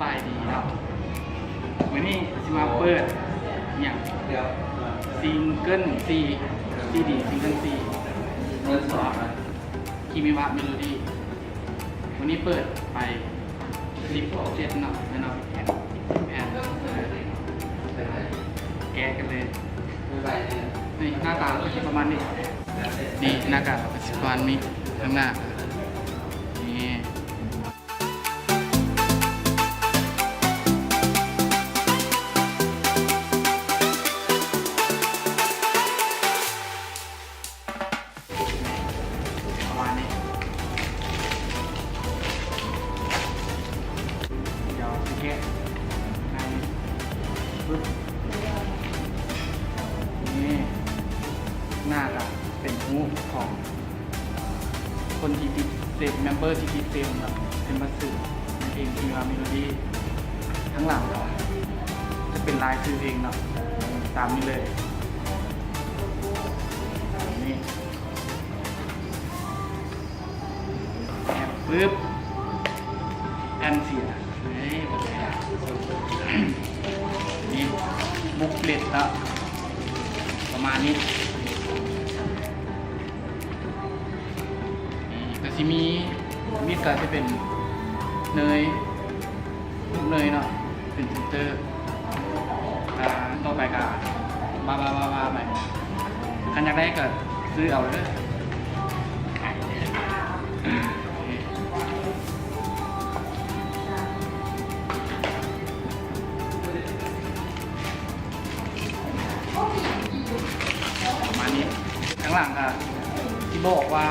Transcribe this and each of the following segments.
บายดีครับวันนี้จะมาเปิดอย่างซิงเกิลซีดีซิงเกิลซีคิมิวะเมโลดี้วันนี้เปิดไป17เนาะแล้วเนาะแผ่นแกะกันเลยนี่หน้าตาก็จะประมาณนี้นี่หน้ากากปัจจุบันนี้ข้างหน้านี่ประมาณนี้เดี๋ยวจะแกะในปึ๊บนี่หน้าก็เป็นหูของคนที่ติดเต็มเมมเบอร์ที่ติดเต็มแบบเป็นบัสสื่อในเพลงคิมิวะเมโลดี้ทั้งหลังเนาะจะเป็นลายชื่อเพลงเนาะตามนี้เลยนี่แอบปึ๊บแอนเสียนี่บุ๊กเล็ตแล้วประมาณนี้แต่ที่มีดก็จะเป็นเนยลูกเนยเนาะเป็นฟิลเตอร์ต่อไปก็บ้าไปคันอยากได้ก็ซื้อเอาเลยประมาณนี้ข้างหลังก็ที่บอกว่า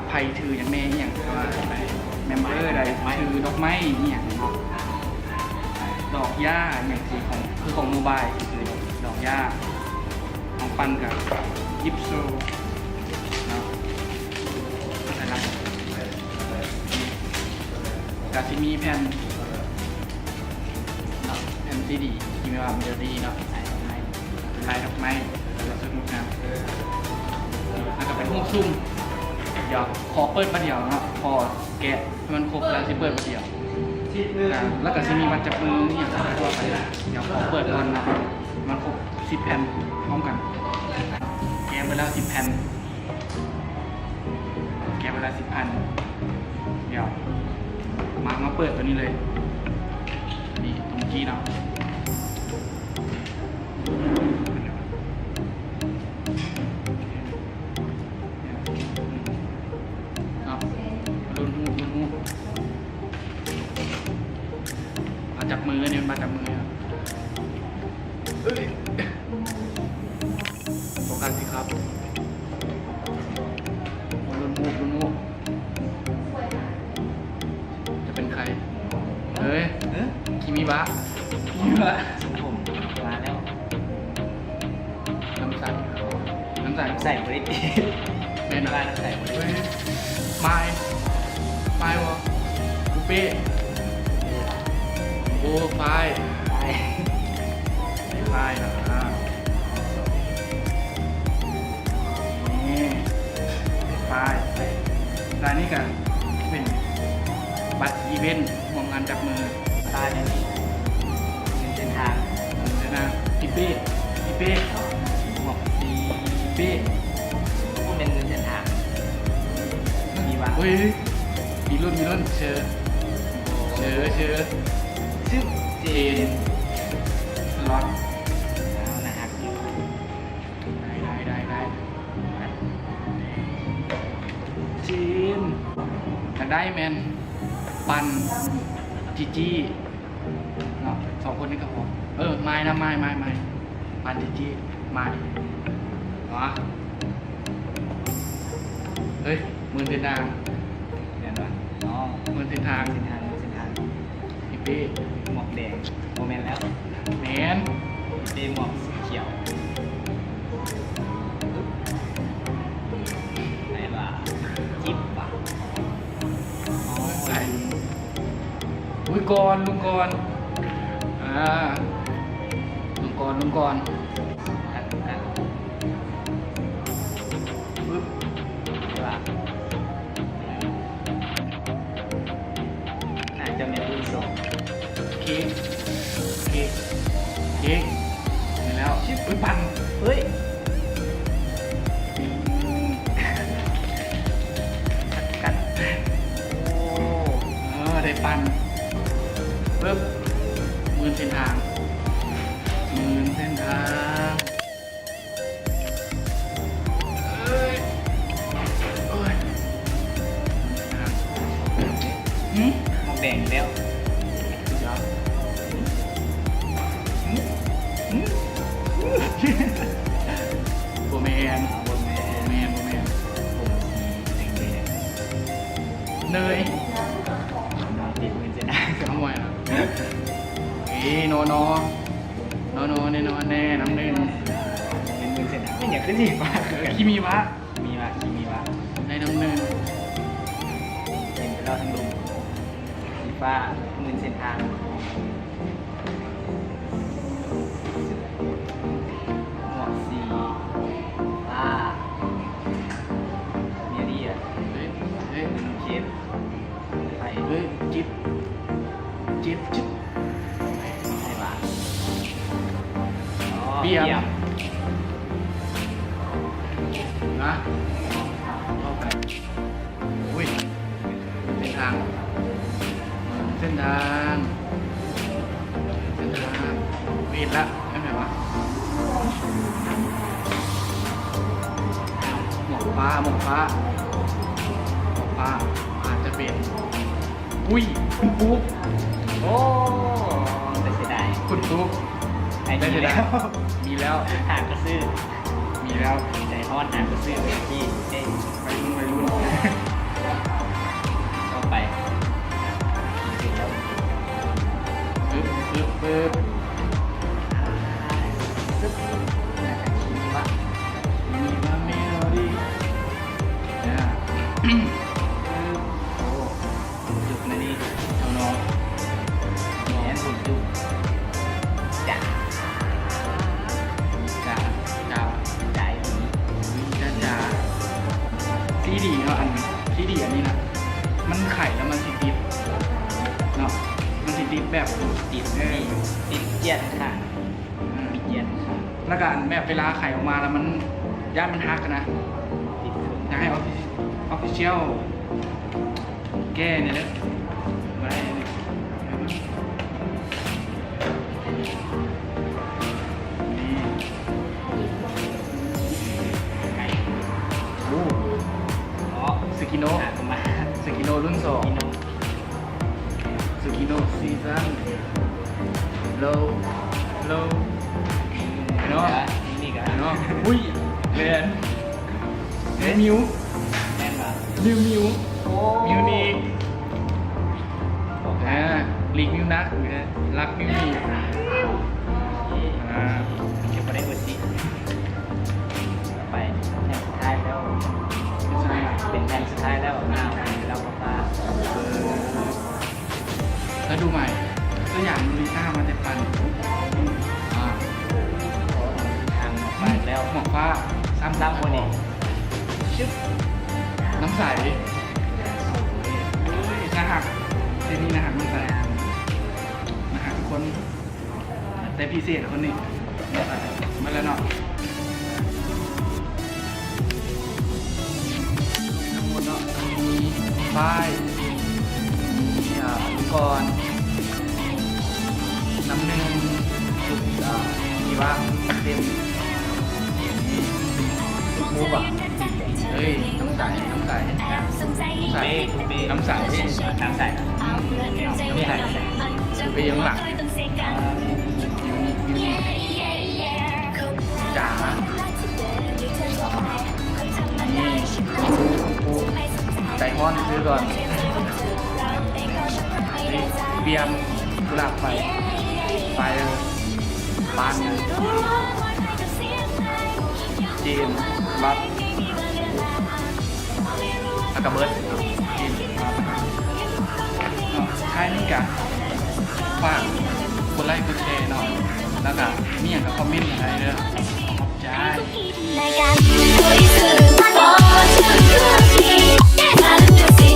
ไผ่ถืออย่างแม่อย่างว่าเมมเบอร์ใดถือดอกไม้อย่างดอกหญ้าอย่างสีของคือของโมบายคือดอกหญ้าของปันกับยิปโซเนาะอะไรนะกาซิมีแผ่นเนาะแผ่นซีดีที่มีความเมโลดี้เนาะลายดอกไม้แล้วสนุกนะแล้วก็เป็นพวกซุ่มเดี๋ยวขอเปิดมาเดียวเนาะพอแกะให้มันครบแล้วสิเปิดมาเดียวแล้วก็จะมีมันจับมืออย่างทั่วไปเดี๋ยวขอเปิดก่อนนะมันครบ10 แผ่นพร้อมกันแกะไปแล้ว10 แผ่นแกะไปแล้ว10 อันเดี๋ยวมาเปิดตัวนี้เลยนี่ตรงกี้เนาะจับมือเนี่ยมาจับมือโฟกัสสิครับลุ้นมูจะเป็นใครเฮ้ยคิมิวะผมมาแล้วน้ำใส่บริษัทแม่น ร้านใส่บริษัทไม่วะบุฟเป้โอ้ไฟนะนี่ไฟร้านนี้กันเป็นบัตรอีเวนต์ของงานจับมือตาเนี่ยเส้นทางนะพี่เป้บอกเป้พวกเป็นเส้นทางมีว่าเฮ้ยมีรุ่นเชื่อชื่อเจนล็อตนะครับได้เจนอยากได้แมนปันจีเนาะ2 คนนี้ก็พอไม่นะไม่ปันจีไม่เหรอเฮ้ยมือเดินทางเนี่ยนะอ๋อมือเดินทางพี่เป้หมอกแดงโมเมนต์แล้วแมนเป้หมอกสีเขียวไหนล่ะจิ๊บป่ะใส่ลุงกรลุงกรปึ๊บ ค้กเค้กเค้กนี่แล้วอุ้ยปั่น เฮ้ยกัดโอ้ ได้ปั่นปึ๊บมือเส้นทางมือเส้นทางเอ้ยโอ้ยหืม หมกแดงแล้ว เดี๋ยวโบแมน บนแม่ โบแมนโบแมน ผมสีแดง เนย ๆติดมือจะได้ น้ำมวยอ่ะโนโนโนโนแน่นอนแน่น้ำหนึ่ง เป็นมือเสร็จไม่อยากขึ้นอีกมาก คิมีวะ มีวะมีวะ ได้น้ำหนึ่ง เห็นไปเราทั้งลุมสีฟ้ามือเส้นทางหมวกสีฟ้าเมียดีอ่ะ เฮ้ยเฮ้ย เป็นเชฟไป เฮ้ยจิ๊บจิ๊บจิ๊บ ใช่ปะ เบียร์นะเข้าไปอุ้ยเส้นทางเส้นทางเส้นทางเวียนละนั่นไงวะหมอกฟ้าหมอกฟ้าหมอกฟ้าอาจจะเป็นอุ้ยคุณปุ๊ก โอ้แต่เสียดาย คุณปุ๊ก ไอ้ ได้ นี่ เลย แล้ว มีแล้ว หางก็ซื้อ มีแล้ว ใจฮอดหางก็ซื้อที่เอ้ย ไปรุ่นไปรุ่น เข้าไปเสร็จแล้ว ปึ๊บปึ๊บปึ๊บ ซึบน่าจะคิดว่า มีมาเมโลดี้เนี่ย โอ้จุกนะนี่ เอาน้อง แหนสุดจุกจ้า จ้าจ้า จ่ายดี จ้าจ้าซีดีเนาะอันซีดีอันนี้นะมันไข่แล้วมันสิติดเนาะมันสิติดแบบ ติดนี่ติดเจียนค่ะมีเจียนค่ะ แล้วก็อันแบบเวลาไข่ออกมาแล้วมันย่านมันฮักกันนะ ติดเครื่อง อยากให้ออฟฟิเชียลแก้เนี่ยนะมาได้เลยนี่ ไก่ โอ้ อ๋อ สกิโน หางมา สกิโนรุ่นสอง พี่น้อง สกิโนซีซั่นโลโลเนาะ นี่ก็ เนาะอุ้ยเรียนมิว แน่นปะ มิวมิว โอ้ มิวนี่ลีกมิวนักรักมิวนี่อ่า เก็บมาได้กว่าสิไปแผ่นสุดท้ายแล้ว ไม่ใช่ เป็นแผ่นสุดท้ายแล้วอ้าวเราก็พา แล้วดูใหม่ตัวอย่างลิซ่ามาแต่ปันอ่า ทางไปแล้ว หมอกฟ้าซ้ำ ซ้ำวันนี้ชึบ น้ำใสนะหักเจนี่นะหักน้ำใสนะหักทุกคน แต่พิเศษคนนี้มาแล้วเนาะทั้งหมดเนาะมีป้ายมีอุปกรณ์น้ำหนึ่งจุดมีว่าเต็มจุดมูฟอ่ะเฮ้ยน้ำใสน้ำใสใสน้ำใส น้ำใส่นะไม่ใส่ ไปยังหลังยูนิจ๋านี่ปูใจฮ้อนซื้อก่อนเบียมกุหลาบไฟไฟปานจีนบัตอากาเบิร์ดจีนใช่นี่กะฝากกดไลค์กดแชร์หน่อยแล้วก็มีอย่างก็คอมเมนต์อะไรเด้อขอบใจ ในการคุยสื่อโพสต์ถึงเรื่องที่แค่ทำดูสิ